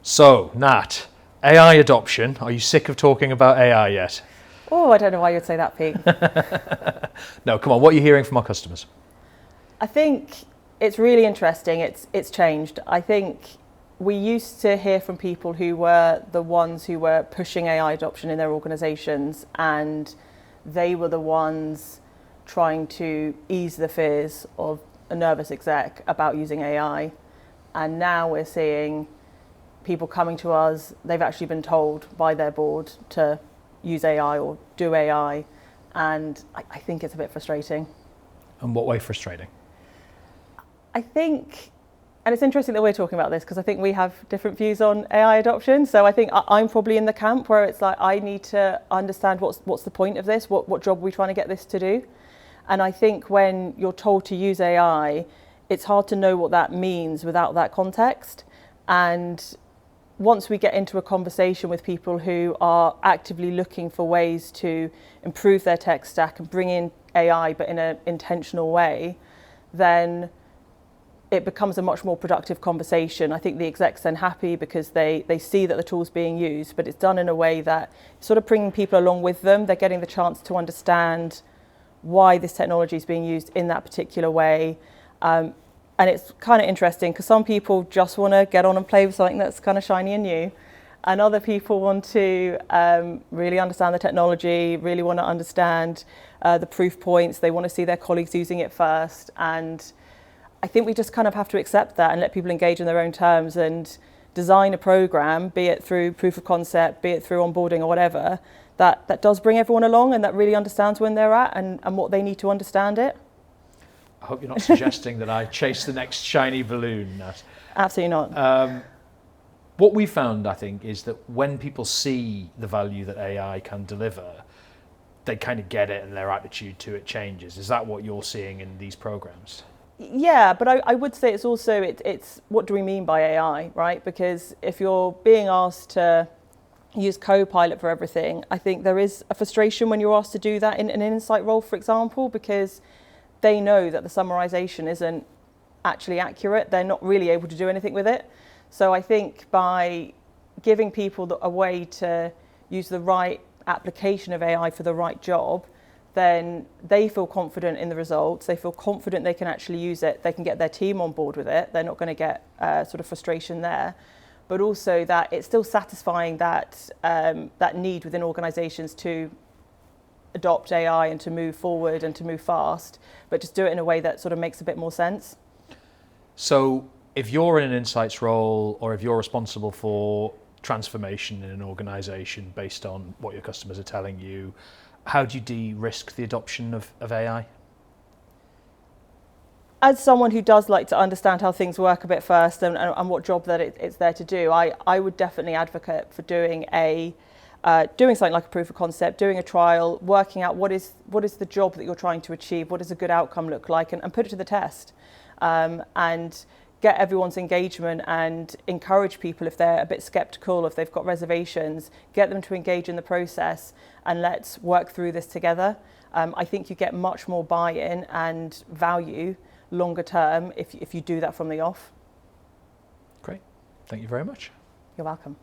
So, Nat, AI adoption. Are you sick of talking about AI yet? Oh, I don't know why you'd say that, Pete. No, come on. What are you hearing from our customers? I think it's really interesting. It's changed. I think we used to hear from people who were the ones who were pushing AI adoption in their organisations, and they were the ones trying to ease the fears of a nervous exec about using AI. And now we're seeing people coming to us, they've actually been told by their board to use AI or do AI, and I think it's a bit frustrating. And what way frustrating? I think, and it's interesting that we're talking about this because I think we have different views on AI adoption. So I think I'm probably in the camp where it's like, I need to understand what's the point of this, what job are we trying to get this to do? And I think when you're told to use AI, it's hard to know what that means without that context. And once we get into a conversation with people who are actively looking for ways to improve their tech stack and bring in AI, but in an intentional way, then it becomes a much more productive conversation. I think the execs then happy because they see that the tool's being used, but it's done in a way that sort of bringing people along with them. They're getting the chance to understand why this technology is being used in that particular way. And it's kind of interesting because some people just want to get on and play with something that's kind of shiny and new. And other people want to really understand the technology, really want to understand the proof points. They want to see their colleagues using it first. And I think we just kind of have to accept that and let people engage in their own terms and design a program, be it through proof of concept, be it through onboarding or whatever, that does bring everyone along and that really understands when they're at and what they need to understand it. I hope you're not suggesting that I chase the next shiny balloon, Nat. Absolutely not. What we found, I think, is that when people see the value that AI can deliver, they kind of get it and their attitude to it changes. Is that what you're seeing in these programs? Yeah, but I would say it's also, it's what do we mean by AI, right? Because if you're being asked to use Copilot for everything, I think there is a frustration when you're asked to do that in an insight role, for example, because they know that the summarisation isn't actually accurate. They're not really able to do anything with it. So I think by giving people a way to use the right application of AI for the right job, then they feel confident in the results. They feel confident they can actually use it. They can get their team on board with it. They're not going to get sort of frustration there. But also that it's still satisfying that need within organisations to adopt AI and to move forward and to move fast, but just do it in a way that sort of makes a bit more sense. So if you're in an insights role or if you're responsible for transformation in an organisation based on what your customers are telling you, how do you de-risk the adoption of AI? As someone who does like to understand how things work a bit first and what job that it's there to do, I would definitely advocate for doing something like a proof of concept, doing a trial, working out what is the job that you're trying to achieve, what does a good outcome look like, and put it to the test. And get everyone's engagement and encourage people if they're a bit skeptical, if they've got reservations, get them to engage in the process and let's work through this together. I think you get much more buy-in and value longer term if you do that from the off. Great. Thank you very much. You're welcome.